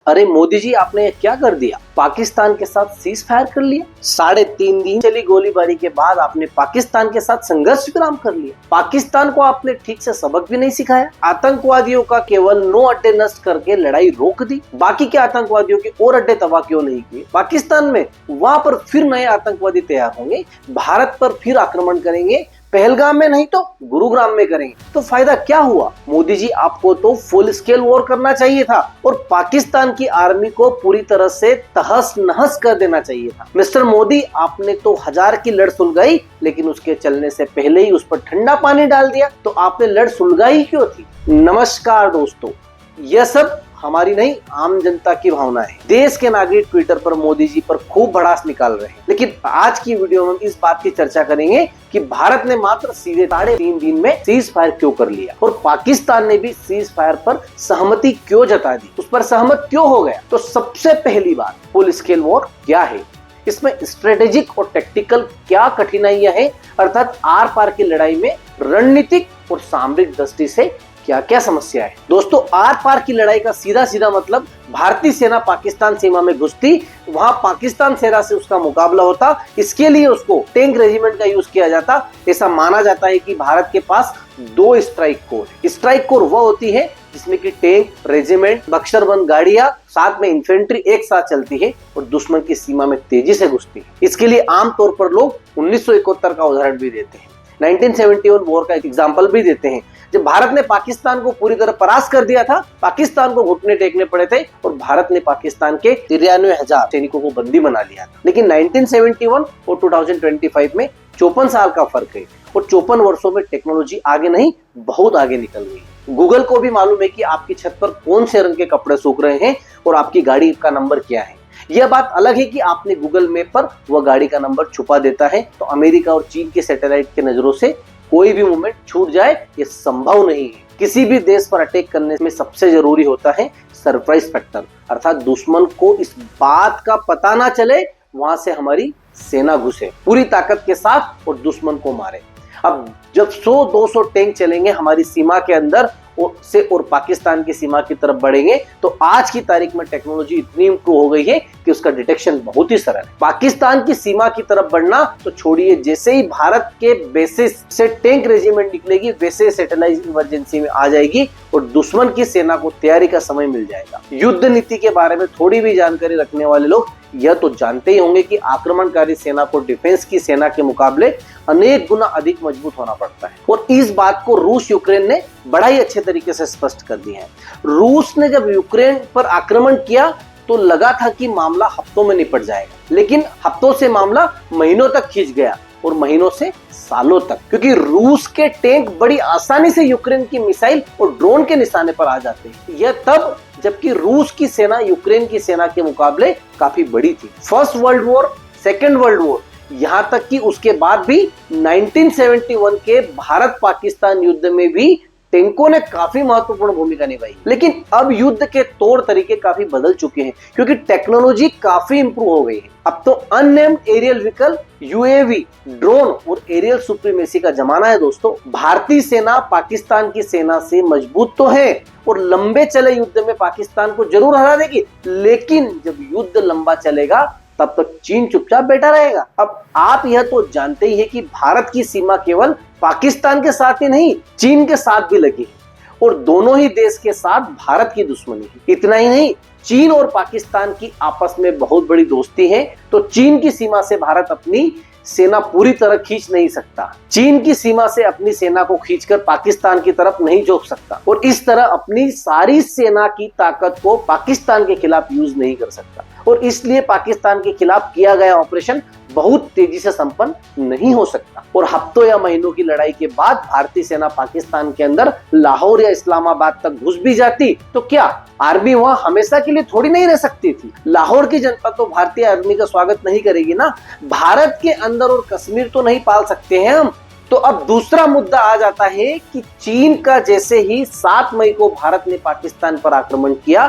अरे मोदी जी, आपने ये क्या कर दिया? पाकिस्तान के साथ सीज फायर कर लिया। 3.5 दिन चली गोलीबारी के बाद आपने पाकिस्तान के साथ संघर्ष विराम कर लिया। पाकिस्तान को आपने ठीक से सबक भी नहीं सिखाया। आतंकवादियों का केवल 9 अड्डे नष्ट करके लड़ाई रोक दी। बाकी के आतंकवादियों के और अड्डे तबाह क्यों नहीं किए? पाकिस्तान में वहां पर फिर नए आतंकवादी तैयार होंगे, भारत पर फिर आक्रमण करेंगे। पहलगाम में नहीं तो गुरुग्राम में करेंगे। तो फायदा क्या हुआ? मोदी जी, आपको तो फुल स्केल वॉर करना चाहिए था और पाकिस्तान की आर्मी को पूरी तरह से तहस नहस कर देना चाहिए था। मिस्टर मोदी, आपने तो 1000 की लड़ सुलगाई, लेकिन उसके चलने से पहले ही उस पर ठंडा पानी डाल दिया। तो आपने लड़ सुलगाई क्यों थी? नमस्कार दोस्तों, यह सब हमारी नहीं, आम जनता की भावना है। देश के नागरिक ट्विटर पर मोदी जी पर खूब भड़ास निकाल रहे हैं, लेकिन आज की वीडियो में इस बात की चर्चा करेंगे कि भारत ने मात्र सीधे 3.5 दिन में सीज फायर क्यों कर लिया और पाकिस्तान ने भी सीज फायर पर सहमति क्यों जता दी, उस पर सहमत क्यों हो गया। तो सबसे पहली बात, फुल स्केल वॉर क्या है, इसमें स्ट्रेटेजिक और टेक्टिकल क्या कठिनाइयां हैं, अर्थात आर पार की लड़ाई में रणनीतिक और सामरिक दृष्टि से क्या क्या समस्या है। दोस्तों, आर पार की लड़ाई का सीधा सीधा मतलब भारतीय सेना पाकिस्तान सीमा में घुसती, वहां पाकिस्तान सेना से उसका मुकाबला होता। इसके लिए उसको टैंक रेजिमेंट का यूज किया जाता। ऐसा माना जाता है कि भारत के पास 2 स्ट्राइक कोर है। स्ट्राइक कोर वह होती है जिसमें कि टैंक, रेजिमेंट, बख्तरबंद गाड़ियां, साथ में इन्फेंट्री एक साथ चलती है और दुश्मन की सीमा में तेजी से घुसती है। इसके लिए आमतौर पर लोग 1971 का उदाहरण भी देते हैं, 1971 वॉर का एग्जाम्पल भी देते हैं, जब भारत ने पाकिस्तान को पूरी तरह परास्त कर दिया था। पाकिस्तान को घुटने टेकने पड़े थे और भारत ने पाकिस्तान के 93,000 सैनिकों को बंदी बना लिया था। लेकिन 1971 और 2025 में 54 साल का फर्क है और 54 वर्षों में टेक्नोलॉजी आगे नहीं, बहुत आगे निकल गई। गूगल को भी मालूम है कि आपकी छत पर कौन से रंग के कपड़े सूख रहे हैं और आपकी गाड़ी का नंबर क्या है। यह बात अलग है कि आपने गूगल मैप पर वह गाड़ी का नंबर छुपा देता है, तो अमेरिका और चीन के सैटेलाइट के नजरों से कोई भी मूवमेंट छूट जाए, ये संभव नहीं है। किसी भी देश पर अटैक करने में सबसे जरूरी होता है सरप्राइज फैक्टर, अर्थात दुश्मन को इस बात का पता ना चले वहां से हमारी सेना घुसे पूरी ताकत के साथ और दुश्मन को मारे। अब जब 100-200 टैंक चलेंगे हमारी सीमा के अंदर और पाकिस्तान की सीमा की तरफ बढ़ेंगे, तो आज की तारीख में टेक्नोलॉजी इतनी इंप्रूव हो गई है कि उसका डिटेक्शन बहुत ही सरल है। पाकिस्तान की सीमा की तरफ बढ़ना तो छोड़िए, जैसे ही भारत के बेसिस से टैंक रेजिमेंट निकलेगी वैसे सैटेलाइट इमरजेंसी में आ जाएगी और दुश्मन की सेना को तैयारी का समय मिल जाएगा। युद्ध नीति के बारे में थोड़ी भी जानकारी रखने वाले लोग यह तो जानते ही होंगे कि आक्रमणकारी सेना को डिफेंस की सेना के मुकाबले अनेक गुना अधिक मजबूत होना पड़ता है और इस बात को रूस यूक्रेन ने बड़ा ही अच्छे तरीके से स्पष्ट कर दिया है। रूस ने जब यूक्रेन पर आक्रमण किया तो लगा था कि मामला हफ्तों में निपट जाएगा, लेकिन हफ्तों से मामला महीनों तक खींच गया और महीनों से सालों तक, क्योंकि रूस के टैंक बड़ी आसानी से यूक्रेन की मिसाइल और ड्रोन के निशाने पर आ जाते हैं। यह तब जबकि रूस की सेना यूक्रेन की सेना के मुकाबले काफी बड़ी थी। First world war, second world war, यहाँ तक कि उसके बाद भी 1971 के भारत पाकिस्तान युद्ध में भी टैंकों ने काफी महत्वपूर्ण भूमिका निभाई। लेकिन अब युद्ध के तौर तरीके काफी बदल चुके हैं क्योंकि टेक्नोलॉजी काफी इंप्रूव हो गई है। अब तो unnamed aerial vehicle, UAV, drone और एरियल सुप्रीमेसी का जमाना है। दोस्तों, भारतीय सेना पाकिस्तान की सेना से मजबूत तो है और लंबे चले युद्ध में पाकिस्तान को जरूर हरा देगी, लेकिन जब युद्ध लंबा चलेगा तब तक चीन चुपचाप बैठा रहेगा। अब आप यह तो जानते ही है कि भारत की सीमा केवल पाकिस्तान के साथ ही नहीं, चीन के साथ भी लगी है और दोनों ही देश के साथ भारत की दुश्मनी है। इतना ही नहीं, चीन और पाकिस्तान की आपस में बहुत बड़ी दोस्ती है, तो चीन की सीमा से भारत अपनी सेना पूरी तरह खींच नहीं सकता। चीन की सीमा से अपनी सेना को खींचकर पाकिस्तान की तरफ नहीं झोंक सकता और इस तरह अपनी सारी सेना की ताकत को पाकिस्तान के खिलाफ यूज नहीं कर सकता और इसलिए पाकिस्तान के खिलाफ किया गया ऑपरेशन बहुत तेजी से संपन्न नहीं हो सकता। और हफ्तों या महीनों की लड़ाई के बाद भारतीय सेना पाकिस्तान के अंदर लाहौर या इस्लामाबाद तक घुस भी जाती तो क्या आर्मी वहां हमेशा के लिए थोड़ी नहीं रह सकती थी? लाहौर की जनता तो भारतीय आर्मी का स्वागत नहीं करेगी ना। भारत के अंदर और कश्मीर तो नहीं पाल सकते हैं हम। तो अब दूसरा मुद्दा आ जाता है कि चीन का जैसे ही 7 मई को भारत ने पाकिस्तान पर आक्रमण किया,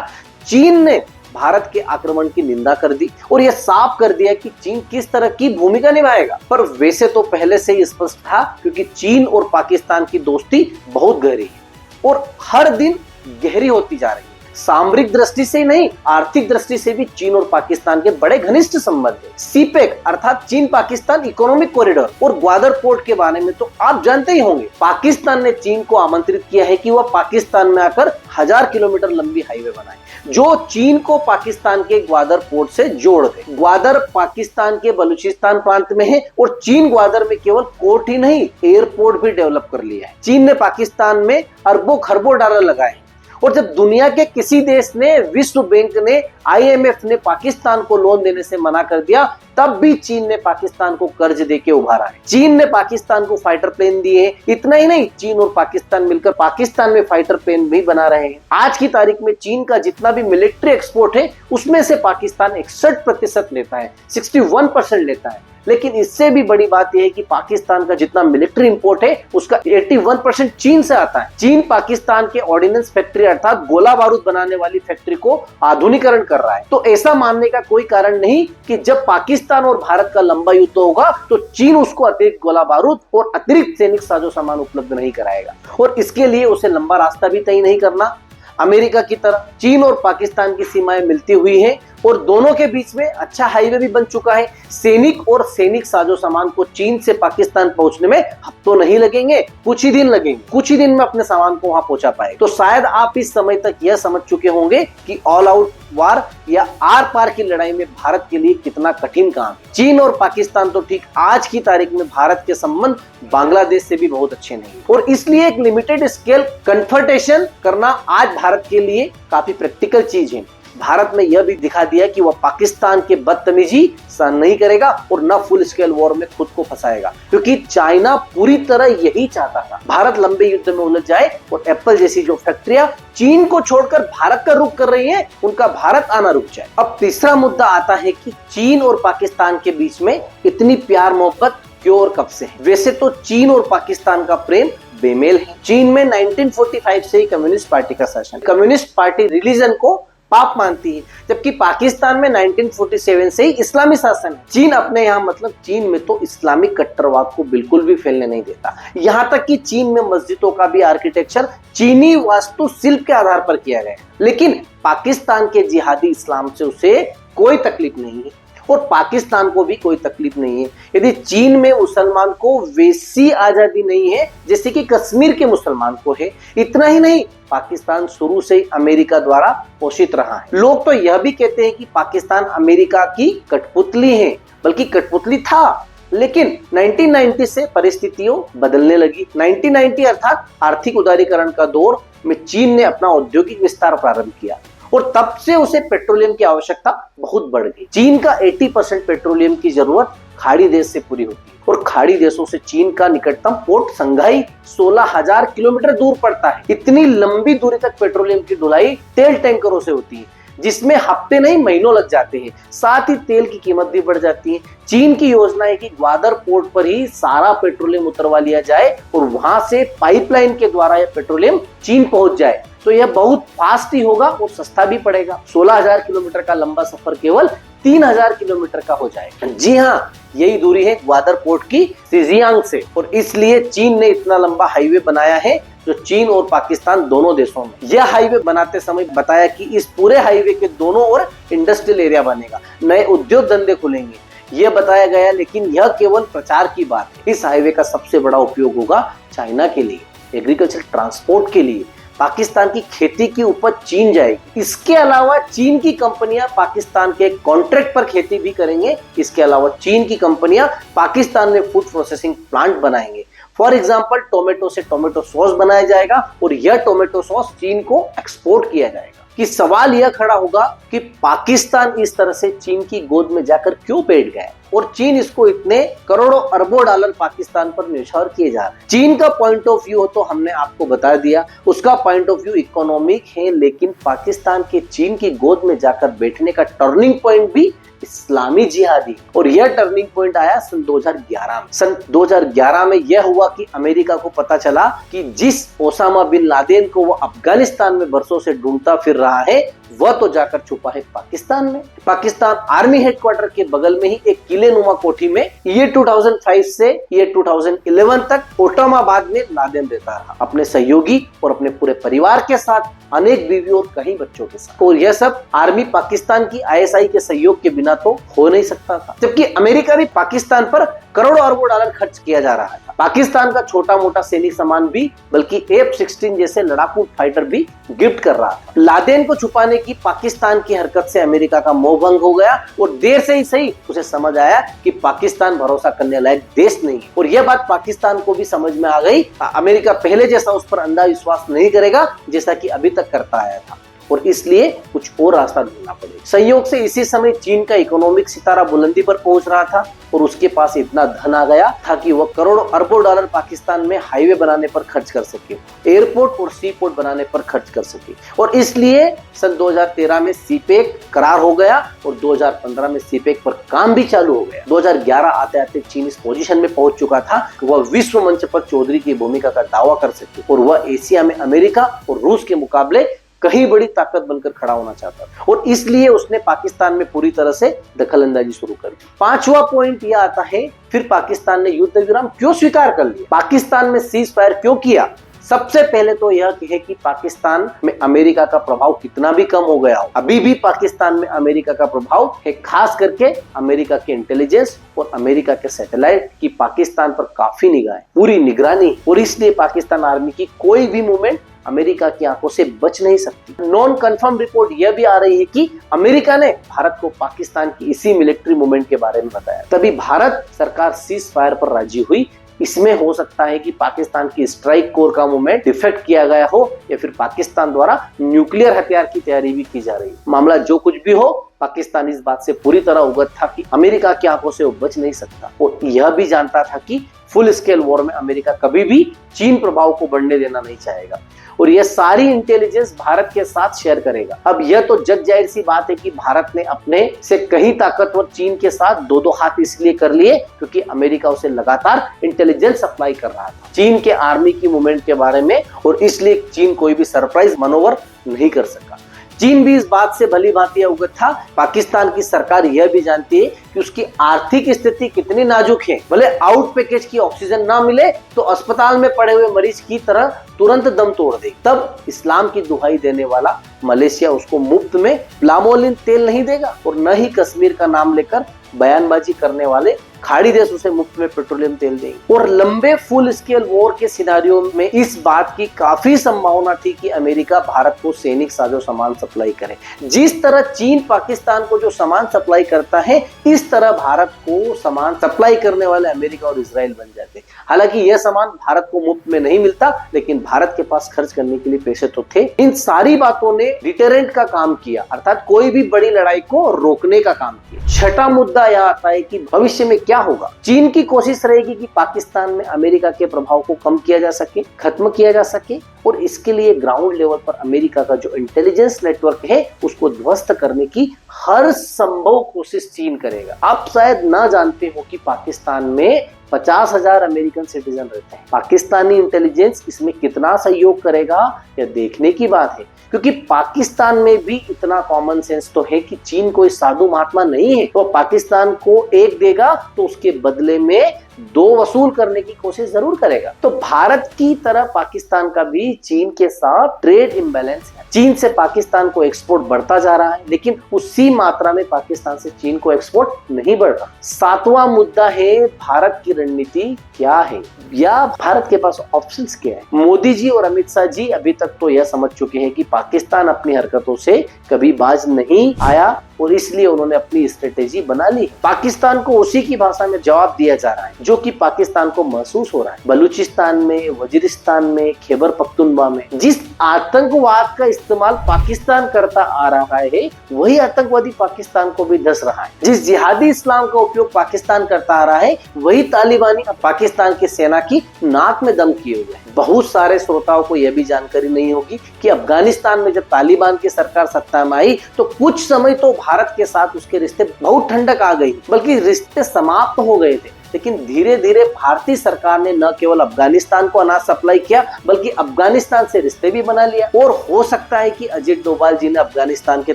चीन ने भारत के आक्रमण की निंदा कर दी और यह साफ कर दिया कि चीन किस तरह की भूमिका निभाएगा। पर वैसे तो पहले से ही स्पष्ट था, क्योंकि चीन और पाकिस्तान की दोस्ती बहुत गहरी है और हर दिन गहरी होती जा रही है। सामरिक दृष्टि से नहीं, आर्थिक दृष्टि से भी चीन और पाकिस्तान के बड़े घनिष्ठ संबंध है। सीपेक अर्थात चीन पाकिस्तान इकोनॉमिक कॉरिडोर और ग्वादर पोर्ट के बारे में तो आप जानते ही होंगे। पाकिस्तान ने चीन को आमंत्रित किया है कि वह पाकिस्तान में आकर 1000 किलोमीटर लंबी हाईवे बनाए, जो चीन को पाकिस्तान के ग्वादर पोर्ट से जोड़ दे। ग्वादर पाकिस्तान के बलूचिस्तान प्रांत में है और चीन ग्वादर में केवल पोर्ट ही नहीं, एयरपोर्ट भी डेवलप कर लिया है। चीन ने पाकिस्तान में अरबों खरबों डॉलर लगाए और जब दुनिया के किसी देश ने, विश्व बैंक ने, IMF ने पाकिस्तान को लोन देने से मना कर दिया, तब भी चीन ने पाकिस्तान को कर्ज देके उभारा है। चीन ने पाकिस्तान को फाइटर प्लेन दिए। इतना ही नहीं, चीन और पाकिस्तान मिलकर पाकिस्तान में फाइटर प्लेन भी बना रहे हैं। आज की तारीख में चीन का जितना भी मिलिट्री एक्सपोर्ट है, उसमें से पाकिस्तान 61% लेता है, 61% लेता है। लेकिन इससे भी बड़ी बात यह है कि पाकिस्तान का जितना मिलिट्री इंपोर्ट है, उसका 81% चीन से आता है। चीन पाकिस्तान के ऑर्डिनेंस फैक्ट्री अर्थात गोला बारूद बनाने वाली फैक्ट्री को आधुनिकीकरण कर रहा है। तो ऐसा मानने का कोई कारण नहीं कि जब पाकिस्तान और भारत का लंबा युद्ध होगा तो चीन उसको अतिरिक्त गोला बारूद और अतिरिक्त सैनिक साजो सामान उपलब्ध नहीं कराएगा, और इसके लिए उसे लंबा रास्ता भी तय नहीं करना। अमेरिका की तरह चीन और पाकिस्तान की सीमाएं मिलती हुई हैं और दोनों के बीच में अच्छा हाईवे भी बन चुका है। सैनिक और सैनिक साजो सामान को चीन से पाकिस्तान पहुंचने में हफ्तों नहीं लगेंगे, कुछ ही दिन लगेंगे। कुछ ही दिन में अपने सामान को वहां पहुंचा पाएंगे। तो शायद आप इस समय तक यह समझ चुके होंगे कि ऑल आउट वार या आर पार की लड़ाई में भारत के लिए कितना कठिन काम है। चीन और पाकिस्तान तो ठीक, आज की तारीख में भारत के संबंध बांग्लादेश से भी बहुत अच्छे नहीं, और इसलिए एक लिमिटेड स्केल कन्फ्रंटेशन करना आज भारत के लिए काफी प्रैक्टिकल चीज है। भारत ने यह भी दिखा दिया कि वह पाकिस्तान के बदतमीजी सहन नहीं करेगा और न फुल स्केल वॉर में खुद को फंसाएगा, क्योंकि चाइना पूरी तरह यही चाहता था, भारत लंबे युद्ध में उलझ जाए और एप्पल जैसी जो फैक्ट्रियां चीन को छोड़कर भारत का रुख कर रही हैं, उनका भारत आना रुक जाए। अब तीसरा मुद्दा आता है कि चीन और पाकिस्तान के बीच में इतनी प्यार मोहब्बत क्यों और कब से है। वैसे तो चीन और पाकिस्तान का प्रेम बेमेल है। चीन में 1945 से ही कम्युनिस्ट पार्टी का शासन, कम्युनिस्ट पार्टी रिलीजन को पाप मानती है, जबकि पाकिस्तान में 1947 से ही इस्लामी शासन है। चीन अपने यहाँ, मतलब चीन में तो इस्लामिक कट्टरवाद को बिल्कुल भी फैलने नहीं देता। यहाँ तक कि चीन में मस्जिदों का भी आर्किटेक्चर चीनी वास्तुशिल्प के आधार पर किया गया है। लेकिन पाकिस्तान के जिहादी इस्लाम से उसे कोई तकलीफ नहीं है और पाकिस्तान को भी कोई तकलीफ नहीं है यदि चीन में मुसलमान को वैसी आजादी नहीं है जैसे कि कश्मीर के मुसलमान को है। इतना ही नहीं, पाकिस्तान शुरू से ही अमेरिका द्वारा पोषित रहा है। लोग तो यह भी कहते हैं कि पाकिस्तान अमेरिका की कठपुतली है, बल्कि कठपुतली था, लेकिन 1990 से परिस्थितियों बदलने लगी। 1990 अर्थात आर्थिक उदारीकरण का दौर में चीन ने अपना औद्योगिक विस्तार प्रारंभ किया और तब से उसे पेट्रोलियम की आवश्यकता बहुत बढ़ गई। चीन का 80% पेट्रोलियम की जरूरत खाड़ी देश से पूरी होती है और खाड़ी देशों से चीन का निकटतम पोर्ट संघाई 16,000 किलोमीटर दूर पड़ता है। इतनी लंबी दूरी तक पेट्रोलियम की ढुलाई तेल टैंकरों से होती है, जिसमें हफ्ते नहीं महीनों लग जाते हैं। साथ ही तेल की कीमत भी बढ़ जाती है। चीन की योजना है कि ग्वादर पोर्ट पर ही सारा पेट्रोलियम उतरवा लिया जाए और वहां से पाइपलाइन के द्वारा यह पेट्रोलियम चीन पहुंच जाए, तो यह बहुत फास्ट ही होगा और सस्ता भी पड़ेगा। 16,000 किलोमीटर का लंबा सफर केवल 3,000 किलोमीटर का हो जाएगा। जी हाँ, यही दूरी है ग्वादर पोर्ट की ज़ेजियांग से, और इसलिए चीन ने इतना लंबा हाईवे बनाया है जो चीन और पाकिस्तान दोनों देशों में। यह हाईवे बनाते समय बताया कि इस पूरे हाईवे के दोनों ओर इंडस्ट्रियल एरिया बनेगा, नए उद्योग धंधे खुलेंगे, यह बताया गया। लेकिन यह केवल प्रचार की बात है। इस हाईवे का सबसे बड़ा उपयोग होगा चाइना के लिए, एग्रीकल्चर ट्रांसपोर्ट के लिए। पाकिस्तान की खेती की उपज चीन जाएगी। इसके अलावा चीन की कंपनियां पाकिस्तान के कॉन्ट्रैक्ट पर खेती भी करेंगे। इसके अलावा चीन की कंपनियां पाकिस्तान में फूड प्रोसेसिंग प्लांट बनाएंगे। फॉर एग्जाम्पल, टोमेटो से टोमेटो सॉस बनाया जाएगा और यह टोमेटो सॉस चीन को एक्सपोर्ट किया जाएगा। कि सवाल यह खड़ा होगा कि पाकिस्तान इस तरह से चीन की गोद में जाकर क्यों बैठ गया और चीन इसको इतने करोड़ों अरबों डॉलर पाकिस्तान पर न्यौछावर किए जा रहे हैं। चीन का पॉइंट ऑफ व्यू तो हमने आपको बता दिया, उसका पॉइंट ऑफ व्यू इकोनॉमिक है, लेकिन पाकिस्तान के चीन की गोद में जाकर बैठने का टर्निंग पॉइंट भी इस्लामी जिहादी, और यह टर्निंग पॉइंट आया सन 2011 में। सन 2011 में यह हुआ कि अमेरिका को पता चला कि जिस ओसामा बिन लादेन को वो अफगानिस्तान में बरसों से ढूंढता फिर रहा है, वह तो जाकर छुपा है पाकिस्तान में। पाकिस्तान आर्मी हेडक्वार्टर के बगल में ही एक किले नुमा कोठी में ईयर 2005 से ईयर 2011 तक ओटामाबाद में लादेन रहता रहा, अपने सहयोगी और अपने पूरे परिवार के साथ, अनेक बीवी और कई बच्चों के साथ। और यह सब आर्मी पाकिस्तान की आईएसआई के सहयोग के बिना तो हो नहीं सकता था, जबकि अमेरिका भी पाकिस्तान पर करोड़ों अरबों डॉलर खर्च किया जा रहा है। पाकिस्तान का छोटा मोटा सैनिक सामान भी, बल्कि F-16 जैसे लड़ाकू फाइटर भी गिफ्ट कर रहा था। लादेन को छुपाने की पाकिस्तान की हरकत से अमेरिका का मोह भंग हो गया और देर से ही सही उसे समझ आया कि पाकिस्तान भरोसा करने लायक देश नहीं है। और यह बात पाकिस्तान को भी समझ में आ गई। अमेरिका पहले जैसा उस पर अंधा विश्वास नहीं करेगा जैसा कि अभी तक करता आया था, और इसलिए कुछ और रास्ता ढूंढना पड़ेगा। संयोग से इसी समय चीन का इकोनॉमिक सितारा बुलंदी पर पहुंच रहा था और उसके पास इतना धन आ गया था कि वह करोड़ों अरबों डॉलर पाकिस्तान में हाईवे बनाने पर खर्च कर सके, एयरपोर्ट और सी पोर्ट बनाने पर खर्च कर सके। और इसलिए सन 2013 में सीपेक करार हो गया और 2015 में सीपेक पर काम भी चालू हो गया। 2011 आते आते चीन इस पोजीशन में पहुंच चुका था कि वह विश्व मंच पर चौधरी की भूमिका का दावा कर सके और वह एशिया में अमेरिका और रूस के मुकाबले कहीं बड़ी ताकत बनकर खड़ा होना चाहता था, और इसलिए उसने पाकिस्तान में पूरी तरह से दखलंदाजी शुरू कर दी। पांचवा पॉइंट यह आता है, फिर पाकिस्तान ने युद्ध विराम क्यों स्वीकार कर लिया, पाकिस्तान में सीज फायर क्यों किया। सबसे पहले तो यह है कि पाकिस्तान में अमेरिका का प्रभाव कितना भी कम हो गया हो, अभी भी पाकिस्तान में अमेरिका का प्रभाव है, खास करके अमेरिका के इंटेलिजेंस और अमेरिका के सैटेलाइट की पाकिस्तान पर काफी निगाहें, पूरी निगरानी, और इसलिए पाकिस्तान आर्मी की कोई भी मूवमेंट अमेरिका की आंखों से बच नहीं सकती। नॉन कंफर्म रिपोर्ट यह भी आ रही है कि अमेरिका ने भारत को पाकिस्तान की इसी मिलिट्री मूवमेंट के बारे में बताया, तभी भारत सरकार सीज फायर पर राजी हुई। इसमें हो सकता है कि पाकिस्तान की स्ट्राइक कोर का मूवमेंट डिफेक्ट किया गया हो, या फिर पाकिस्तान द्वारा न्यूक्लियर हथियार की तैयारी भी की जा रही है। मामला जो कुछ भी हो, पाकिस्तान इस बात से पूरी तरह अवगत था कि अमेरिका की आंखों से वो बच नहीं सकता, और यह भी जानता था कि फुल स्केल वॉर में अमेरिका कभी भी चीन प्रभाव को बढ़ने देना नहीं चाहेगा, और यह सारी इंटेलिजेंस भारत के साथ शेयर करेगा। अब यह तो जग जाहिर सी बात है कि भारत ने अपने से कहीं ताकतवर चीन के साथ दो दो हाथ इसलिए कर लिए क्योंकि अमेरिका उसे लगातार इंटेलिजेंस सप्लाई कर रहा था चीन के आर्मी की मूवमेंट के बारे में, और इसलिए चीन कोई भी सरप्राइज मनोवर नहीं कर सका। चीन भी इस बात से भली भांति अवगत था। पाकिस्तान की सरकार यह भी जानती है कि उसकी आर्थिक स्थिति कितनी नाजुक है। भले आउट पैकेज की ऑक्सीजन ना मिले तो अस्पताल में पड़े हुए मरीज की तरह तुरंत दम तोड़ दे। तब इस्लाम की दुहाई देने वाला मलेशिया उसको मुफ्त में प्लामोलिन तेल नहीं देगा, और न ही कश्मीर का नाम लेकर बयानबाजी करने वाले खाड़ी देश उसे मुफ्त में पेट्रोलियम तेल देंगे। और लंबे फुल स्केल वॉर के सिनारियो में इस बात की काफी संभावना थी कि अमेरिका भारत को सैनिक साजो सामान सप्लाई करे। जिस तरह चीन पाकिस्तान को जो सामान सप्लाई करता है, इस तरह भारत को सामान सप्लाई करने वाले अमेरिका और इजराइल बन जाते। हालांकि यह सामान भारत को मुफ्त में नहीं मिलता, लेकिन भारत के पास खर्च करने के लिए पैसे तो थे। इन सारी बातों ने डिटरेंट का काम किया, अर्थात कोई भी बड़ी लड़ाई को रोकने का काम किया। छठा मुद्दा यह आता है कि भविष्य में क्या होगा। चीन की कोशिश रहेगी कि पाकिस्तान में अमेरिका के प्रभाव को कम किया जा सके, खत्म किया जा सके, और इसके लिए ग्राउंड लेवल पर अमेरिका का जो इंटेलिजेंस नेटवर्क है उसको ध्वस्त करने की हर संभव कोशिश चीन करेगा। आप शायद ना जानते हो कि पाकिस्तान में 50,000 अमेरिकन सिटीजन रहते हैं। पाकिस्तानी इंटेलिजेंस इसमें कितना सहयोग करेगा यह देखने की बात है, क्योंकि पाकिस्तान में भी इतना कॉमन सेंस तो है कि चीन कोई साधु महात्मा नहीं है। तो पाकिस्तान को एक देगा तो उसके बदले में दो वसूल करने की कोशिश जरूर करेगा। तो भारत की तरह पाकिस्तान का भी चीन के साथ ट्रेड इम्बैलेंस है। चीन से पाकिस्तान को एक्सपोर्ट बढ़ता जा रहा है, लेकिन उसी मात्रा में पाकिस्तान से चीन को एक्सपोर्ट नहीं बढ़ रहा। सातवां मुद्दा है भारत की रणनीति क्या है, या भारत के पास ऑप्शंस क्या है। मोदी जी और अमित शाह जी अभी तक तो यह समझ चुके हैं कि पाकिस्तान अपनी हरकतों से कभी बाज नहीं आया, और इसलिए उन्होंने अपनी स्ट्रेटेजी बना ली। पाकिस्तान को उसी की भाषा में जवाब दिया जा रहा है जो कि पाकिस्तान को महसूस हो रहा है। बलूचिस्तान में, वजीरिस्तान में, खैबर पख्तूनख्वा में जिस आतंकवाद का इस्तेमाल पाकिस्तान करता आ रहा है, वही आतंकवादी पाकिस्तान को भी धस रहा है। जिस जिहादी इस्लाम का उपयोग पाकिस्तान करता आ रहा है, वही तालिबानी पाकिस्तान की सेना की नाक में दम किए हुए हैं। बहुत सारे श्रोताओं को यह भी जानकारी नहीं होगी कि अफगानिस्तान में जब तालिबान की सरकार सत्ता में आई तो कुछ समय तो भारत के साथ उसके रिश्ते बहुत ठंडक आ गई, बल्कि रिश्ते समाप्त हो गए थे। लेकिन धीरे धीरे भारतीय सरकार ने न केवल अफगानिस्तान को अनाज सप्लाई किया बल्कि अफगानिस्तान से रिश्ते भी बना लिया। और हो सकता है कि अजित डोभाल जी ने अफगानिस्तान के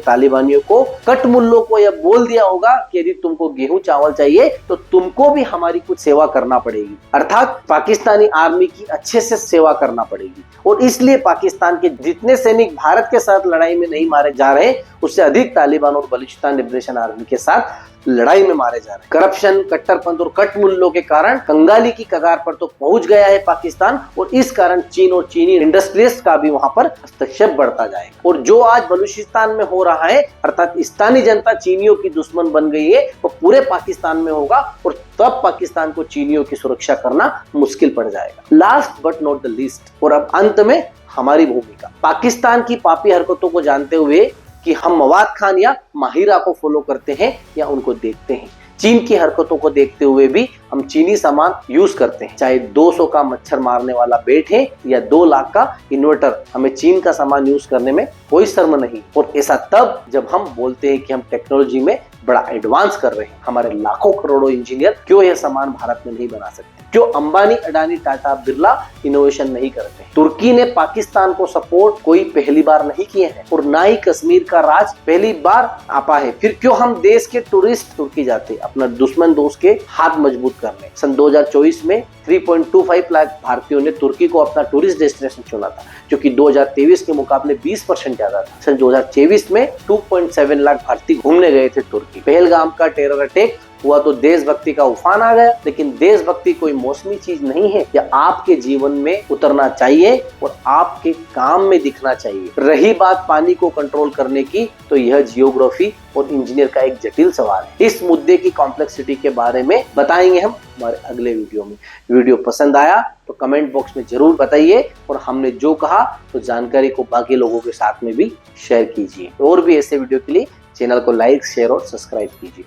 तालिबानियों को, कट मुल्लों को यह बोल दिया होगा कि यदि तुमको गेहूं चावल चाहिए तो तुमको भी हमारी कुछ सेवा करना पड़ेगी, अर्थात पाकिस्तानी आर्मी की अच्छे से सेवा करना पड़ेगी। और इसलिए पाकिस्तान के जितने सैनिक भारत के साथ लड़ाई में नहीं मारे जा रहे, उससे अधिक तालिबान और बलूचिस्तान लिबरेशन आर्मी के साथ लड़ाई में मारे जा रहे हैं। करप्शन, कट्टरपंथ और कट मुल्लों के कारण कंगाली की कगार पर तो पहुंच गया है पाकिस्तान, और इस कारण चीन और चीनी इंडस्ट्रियलिस्ट का भी वहां पर हस्तक्षेप बढ़ता जाएगा। और जो आज बलूचिस्तान में हो रहा है, अर्थात स्थानीय जनता चीनियों की दुश्मन बन गई है, वो पूरे पाकिस्तान में होगा और तब पाकिस्तान को चीनियों की सुरक्षा करना मुश्किल पड़ जाएगा। Last but not the least, और अब अंत में हमारी भूमिका। पाकिस्तान की पापी हरकतों को जानते हुए कि हम मवाद खान या माहिरा को फॉलो करते हैं या उनको देखते हैं, चीन की हरकतों को देखते हुए भी हम चीनी सामान यूज करते हैं, चाहे 200 का मच्छर मारने वाला बेट है या 2 लाख का इन्वर्टर, हमें चीन का सामान यूज करने में कोई शर्म नहीं। और ऐसा तब जब हम बोलते हैं कि हम टेक्नोलॉजी में बड़ा एडवांस कर रहे हैं। हमारे लाखों करोड़ों इंजीनियर क्यों यह सामान भारत में नहीं बना सकते? क्यों अंबानी, अडानी, टाटा, बिरला इनोवेशन नहीं करते? तुर्की ने पाकिस्तान को सपोर्ट कोई पहली बार नहीं किए हैं, और ना ही कश्मीर का राज पहली बार आपा है। फिर क्यों हम देश के टूरिस्ट तुर्की जाते अपना दुश्मन दोस्त के हाथ मजबूत करने? सन 2024 में 3.25 लाख भारतीयों ने तुर्की को अपना टूरिस्ट डेस्टिनेशन चुना था, जो कि 2023 के मुकाबले 20% ज्यादा था। सन 2024 में 2.7 लाख भारतीय घूमने गए थे तुर्की। पहलगाम का टेरर अटैक हुआ तो देशभक्ति का उफान आ गया, लेकिन देशभक्ति कोई मौसमी चीज नहीं है, यह आपके जीवन में उतरना चाहिए और आपके काम में दिखना चाहिए। रही बात पानी को कंट्रोल करने की, तो यह जियोग्राफी और इंजीनियर का एक जटिल सवाल है। इस मुद्दे की कॉम्प्लेक्सिटी के बारे में बताएंगे हम हमारे अगले वीडियो में। वीडियो पसंद आया तो कमेंट बॉक्स में जरूर बताइए, और हमने जो कहा तो जानकारी को बाकी लोगों के साथ में भी शेयर कीजिए। और भी ऐसे वीडियो के लिए चैनल को लाइक, शेयर और सब्सक्राइब कीजिए।